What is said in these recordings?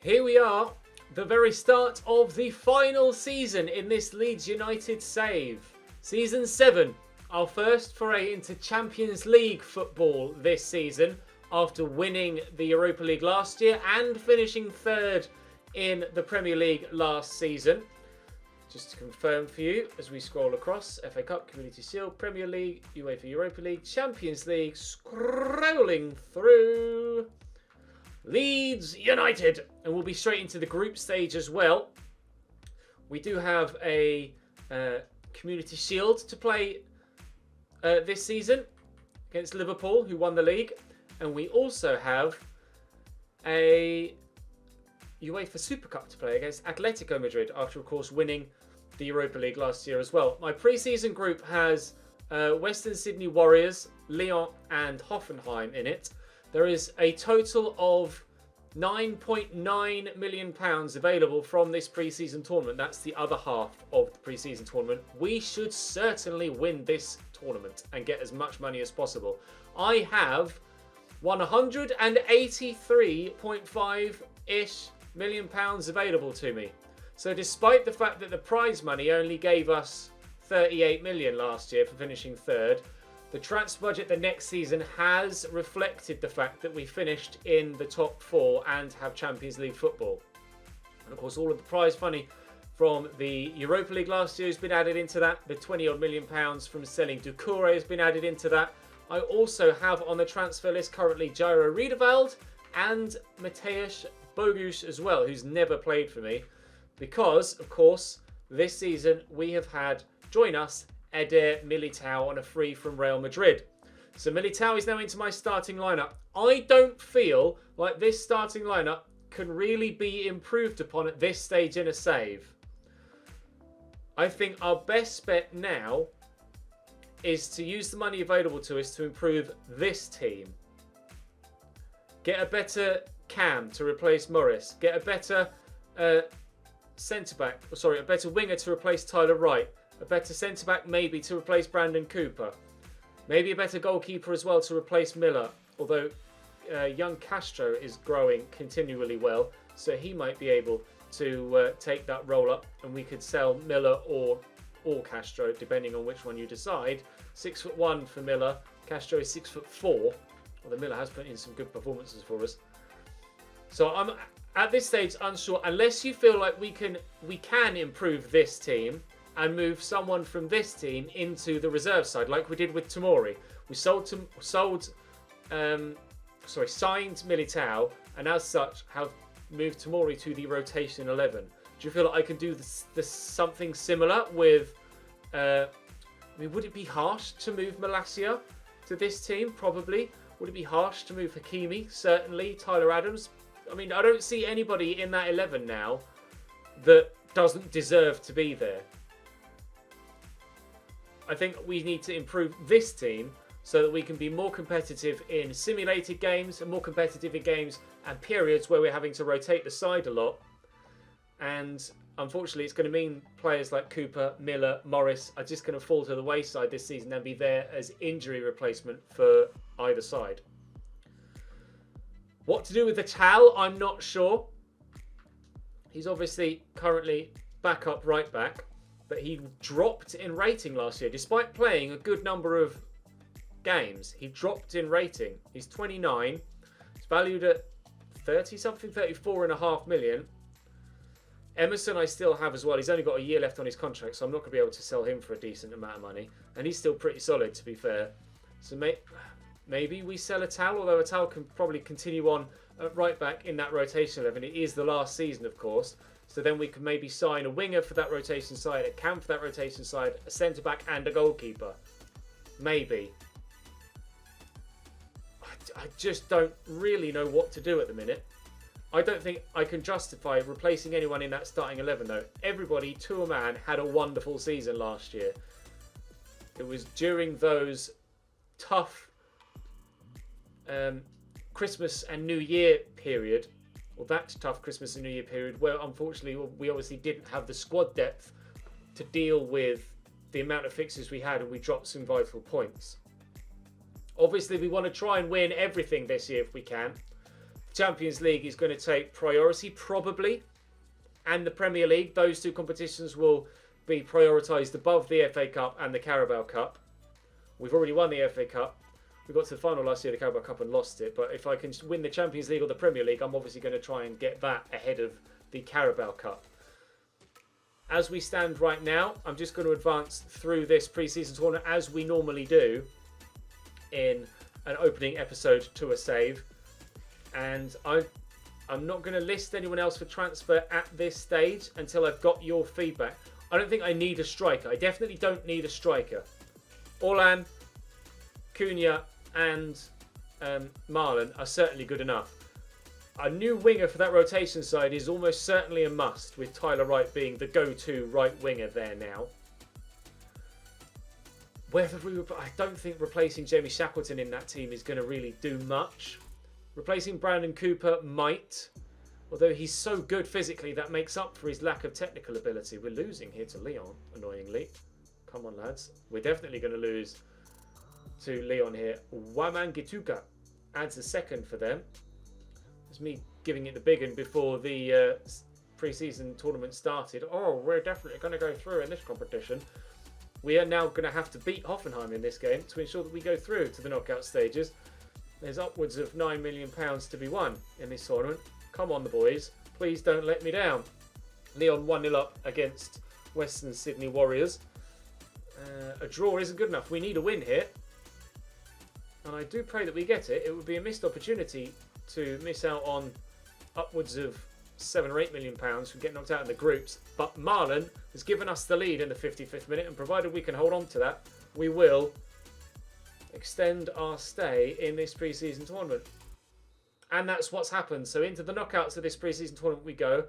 Here we are, the very start of the final season in this Leeds United save. Season 7, our first foray into Champions League football this season after winning the Europa League last year and finishing third in the Premier League last season. Just to confirm for you, as we scroll across, FA Cup, Community Shield, Premier League, UEFA Europa League, Champions League, scrolling through Leeds United. And we'll be straight into the group stage as well. We do have a Community Shield to play this season against Liverpool, who won the league. And we also have a UEFA Super Cup to play against Atletico Madrid after, of course, winning the Europa League last year as well. My pre-season group has Western Sydney Warriors, Lyon and Hoffenheim in it. There is a total of £9.9 million available from this pre-season tournament. That's the other half of the pre-season tournament. We should certainly win this tournament and get as much money as possible. I have £183.5-ish million available to me. So despite the fact that the prize money only gave us 38 million last year for finishing third, the transfer budget the next season has reflected the fact that we finished in the top 4 and have Champions League football. And of course, all of the prize money from the Europa League last year has been added into that. The 20-odd million pounds from selling Doucouré has been added into that. I also have on the transfer list currently Jairo Riedewald and Mateusz Bogusz as well, who's never played for me. Because, of course, this season we have had join us Eder Militao on a free from Real Madrid. So Militao is now into my starting lineup. I don't feel like this starting lineup can really be improved upon at this stage in a save. I think our best bet now is to use the money available to us to improve this team. Get a better Cam to replace Morris. Get a better centre-back, a better winger to replace Tyler Wright. A better centre-back maybe to replace Brandon Cooper. Maybe a better goalkeeper as well to replace Miller. Although young Castro is growing continually well, so he might be able to take that role up, and we could sell Miller or Castro, depending on which one you decide. 6'1" for Miller. Castro is 6'4", although Miller has put in some good performances for us. So I'm at this stage unsure, unless you feel like we can improve this team and move someone from this team into the reserve side, like we did with Tomori. We signed Militao, and as such have moved Tomori to the rotation 11. Do you feel like I can do this something similar with? Would it be harsh to move Malacia to this team? Probably. Would it be harsh to move Hakimi? Certainly. Tyler Adams. I mean, I don't see anybody in that 11 now that doesn't deserve to be there. I think we need to improve this team so that we can be more competitive in simulated games and more competitive in games and periods where we're having to rotate the side a lot. And unfortunately, it's going to mean players like Cooper, Miller, Morris are just going to fall to the wayside this season and be there as injury replacement for either side. What to do with the Tal, I'm not sure. He's obviously currently backup right back, but he dropped in rating last year. Despite playing a good number of games, he dropped in rating. He's 29. He's valued at 30-something, 34.5 million. Emerson I still have as well. He's only got a year left on his contract, so I'm not going to be able to sell him for a decent amount of money. And he's still pretty solid, to be fair. So maybe we sell a Tal, although a Tal can probably continue on at right back in that rotation 11. It is the last season, of course. So then we can maybe sign a winger for that rotation side, a Cam for that rotation side, a centre-back and a goalkeeper. Maybe. I just don't really know what to do at the minute. I don't think I can justify replacing anyone in that starting 11 though. Everybody, to a man, had a wonderful season last year. It was during those tough Christmas and New Year period, or that tough Christmas and New Year period, where unfortunately we obviously didn't have the squad depth to deal with the amount of fixtures we had, and we dropped some vital points. Obviously, we want to try and win everything this year if we can. Champions League is going to take priority, probably, and the Premier League. Those two competitions will be prioritised above the FA Cup and the Carabao Cup. We've already won the FA Cup. We got to the final last year, the Carabao Cup, and lost it. But if I can win the Champions League or the Premier League, I'm obviously going to try and get that ahead of the Carabao Cup. As we stand right now, I'm just going to advance through this pre-season tournament as we normally do in an opening episode to a save. And I'm not going to list anyone else for transfer at this stage until I've got your feedback. I don't think I need a striker. I definitely don't need a striker. Orlan, Cunha and Marlon are certainly good enough. A new winger for that rotation side is almost certainly a must, with Tyler Wright being the go-to right winger there now. I don't think replacing Jamie Shackleton in that team is going to really do much. Replacing Brandon Cooper might, although he's so good physically that makes up for his lack of technical ability. We're losing here to Leon, annoyingly. Come on, lads. We're definitely going to lose to Leon here. Waman Gituka adds a second for them. It's me giving it the big one before the pre-season tournament started. Oh, we're definitely going to go through in this competition. We are now going to have to beat Hoffenheim in this game to ensure that we go through to the knockout stages. There's upwards of £9 million to be won in this tournament. Come on, the boys. Please don't let me down. Leon 1-0 up against Western Sydney Warriors. A draw isn't good enough. We need a win here. And I do pray that we get it. It would be a missed opportunity to miss out on upwards of £7 or £8 million from getting knocked out in the groups. But Marlon has given us the lead in the 55th minute, and provided we can hold on to that, we will extend our stay in this pre-season tournament. And that's what's happened. So into the knockouts of this pre-season tournament we go.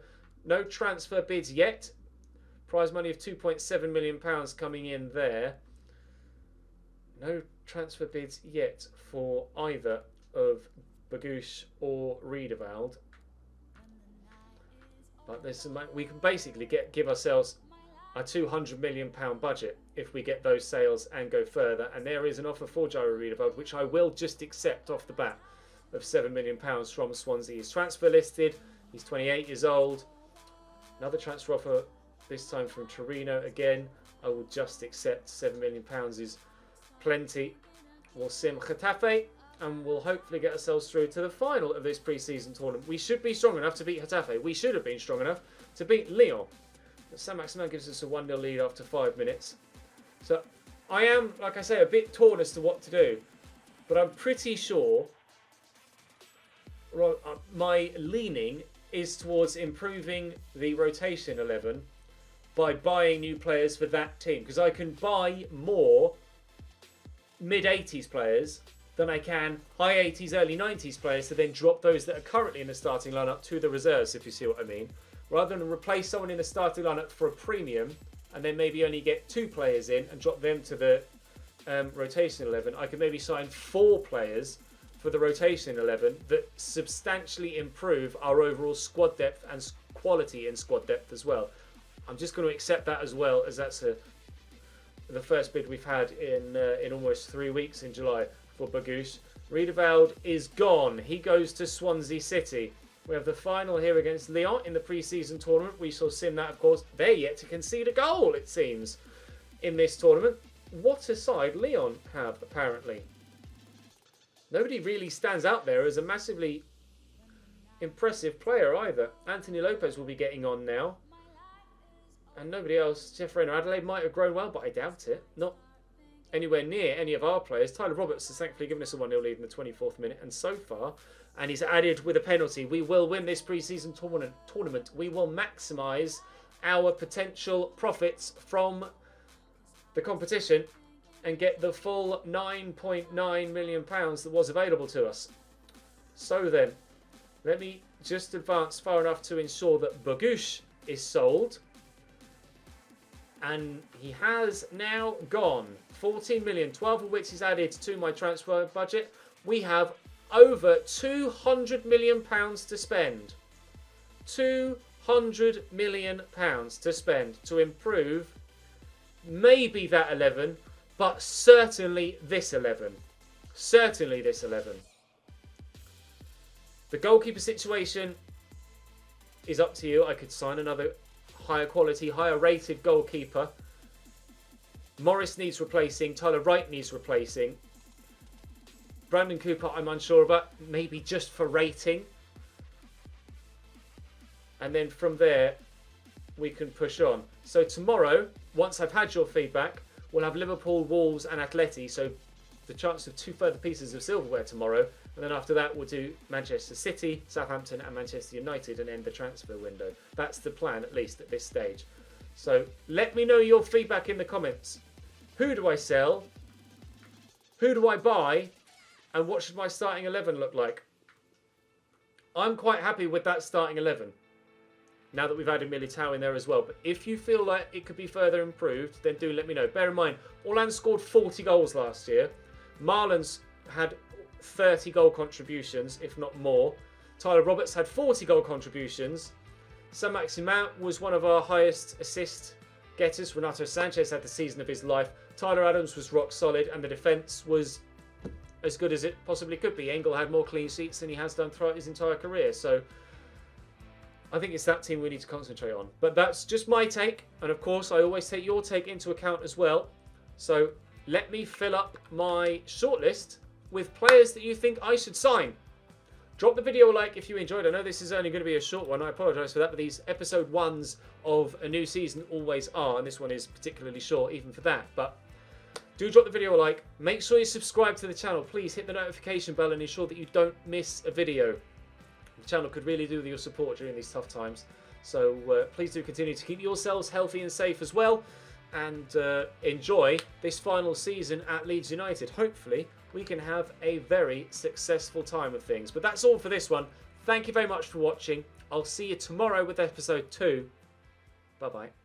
No transfer bids yet. Prize money of £2.7 million coming in there. No transfer bids yet for either of Bagouche or Riedewald. But there's some, we can basically give ourselves a £200 million budget if we get those sales and go further. And there is an offer for Jairo Riedewald, which I will just accept off the bat, of £7 million from Swansea. He's transfer listed. He's 28 years old. Another transfer offer, this time from Torino again. I will just accept. £7 million is plenty. We'll sim Getafe, and we'll hopefully get ourselves through to the final of this pre-season tournament. We should be strong enough to beat Getafe. We should have been strong enough to beat Lyon. But Saint-Maximin gives us a 1-0 lead after 5 minutes. So I am, like I say, a bit torn as to what to do. But I'm pretty sure my leaning is towards improving the rotation 11 by buying new players for that team. Because I can buy more mid-80s players than I can high 80s, early 90s players to then drop those that are currently in the starting lineup to the reserves, if you see what I mean. Rather than replace someone in the starting lineup for a premium and then maybe only get 2 players in and drop them to the rotation 11, I could maybe sign 4 players for the rotation 11 that substantially improve our overall squad depth and quality in squad depth as well. I'm just going to accept that as well, as that's the first bid we've had in almost 3 weeks in July for Bagouche. Riedewald is gone. He goes to Swansea City. We have the final here against Lyon in the pre-season tournament. We shall sim that, of course. They're yet to concede a goal, it seems, in this tournament. What a side Lyon have, apparently. Nobody really stands out there as a massively impressive player either. Anthony Lopez will be getting on now. And nobody else. Jeff Rayner Adelaide might have grown well, but I doubt it. Not anywhere near any of our players. Tyler Roberts has thankfully given us a 1-0 lead in the 24th minute. And so far, and he's added with a penalty, we will win this pre-season tournament. We will maximise our potential profits from the competition and get the full £9.9 million that was available to us. So then, let me just advance far enough to ensure that Bagouche is sold. And he has now gone. 14 million, 12 of which is added to my transfer budget. We have over £200 million to spend. £200 million to spend to improve maybe that 11, but certainly this 11. Certainly this 11. The goalkeeper situation is up to you. I could sign another higher quality, higher rated goalkeeper. Morris needs replacing. Tyler Wright needs replacing. Brandon Cooper, I'm unsure about. Maybe just for rating. And then from there, we can push on. So tomorrow, once I've had your feedback, we'll have Liverpool, Wolves and Atleti. So the chance of 2 further pieces of silverware tomorrow. And then after that, we'll do Manchester City, Southampton and Manchester United and end the transfer window. That's the plan, at least at this stage. So let me know your feedback in the comments. Who do I sell? Who do I buy? And what should my starting 11 look like? I'm quite happy with that starting 11. Now that we've added Militao in there as well. But if you feel like it could be further improved, then do let me know. Bear in mind, Orlan scored 40 goals last year. Marlon's had 30 goal contributions, if not more. Tyler Roberts had 40 goal contributions. Saint-Maximin was one of our highest assist getters. Renato Sanchez had the season of his life. Tyler Adams was rock solid, and the defence was as good as it possibly could be. Engel had more clean sheets than he has done throughout his entire career. So I think it's that team we need to concentrate on. But that's just my take. And of course, I always take your take into account as well. So let me fill up my shortlist with players that you think I should sign. Drop the video a like if you enjoyed. I know this is only going to be a short one. I apologise for that. But these episode 1s of a new season always are. And this one is particularly short even for that. But do drop the video a like. Make sure you subscribe to the channel. Please hit the notification bell and ensure that you don't miss a video. The channel could really do with your support during these tough times. So please do continue to keep yourselves healthy and safe as well. And enjoy this final season at Leeds United. Hopefully, we can have a very successful time of things. But that's all for this one. Thank you very much for watching. I'll see you tomorrow with episode 2. Bye-bye.